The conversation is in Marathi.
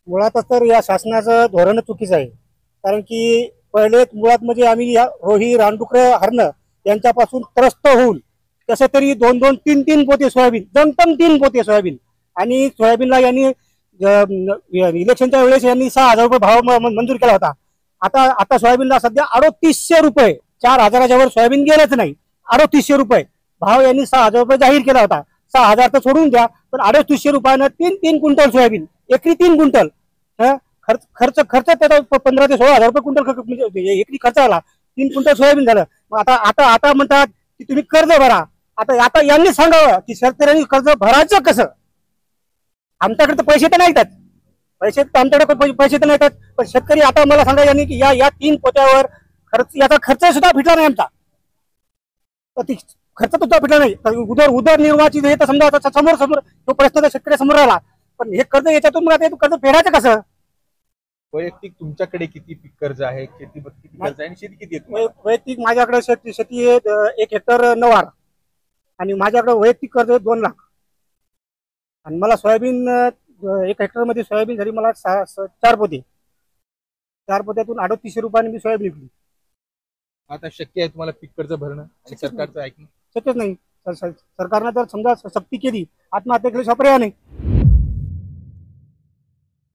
मुळातच तर या शासनाचं धोरण चुकीचं आहे. कारण की पहिले मुळात म्हणजे आम्ही या रोही रानडुकरं हरणं यांच्यापासून त्रस्त होऊन कसं तरी दोन दोन तीन तीन पोते सोयाबीन जमतम 3 पोते सोयाबीन आणि सोयाबीनला यांनी इलेक्शनच्या वेळेस यांनी 6,000 रुपये भाव मंजूर केला होता. आता आता सोयाबीनला सध्या 3800 रुपये, 4,000च्या वर सोयाबीन गेलंच नाही. 3800 रुपये भाव यांनी 6,000 रुपये जाहीर केला होता. 6,000 तर सोडून द्या, पण 3800 रुपयानं 3 क्विंटल सोयाबीन, एकरी 3 क्विंटल. खर्च खर्च खर्च त्याचा 15 ते 16,000 रुपये क्विंटल म्हणजे एकरी खर्च आला. 3 क्विंटल सोयाबीन झालं. मग आता आता आता म्हणतात की तुम्ही कर्ज भरा. आता आता यांनी सांगावं की शेतकऱ्यांनी कर्ज भरायचं कसं. आमच्याकडे तर पैसे तर नाहीतात, आमच्याकडे पैसे तर नाहीतात. पण शेतकरी आता मला सांगा यांनी की या 3 पोत्यावर याचा खर्च सुद्धा फिटला नाही आमचा. तर ती खर्च सुद्धा फिटला नाही. उदरनिर्वाहाची हे तर समजा आता समोर समोर तो प्रश्न तर शेतकऱ्यासमोर राहिला. पण हे कर्ज याच्यातून मग आता कर्ज फेडायचं कसं. वैयक्तिक तुमच्याकडे किती पीक कर्ज आहे, किती कर्ज आहे आणि शेती किती आहे तुम्हाला? वैयक्तिक माझ्याकडे शेती आहे 1 हेक्टर 9 आणि माझ्याकडे वैयक्तिक कर्ज 2 लाख. आणि मला सोयाबीन 1 हेक्टर मध्ये सोयाबीन झाली मला 4 पोते. 4 पोत्यातून 3800 रुपयाने मी सोयाबीन विकली. आता शक्य आहे तुम्हाला पीक कर्ज भरणं आणि सरकारचं ऐकणं? शक्यच नाही. सरकारनं जर समजा सक्ती केली, आत्महत्या केल्याशिवाय पर्याय नाही.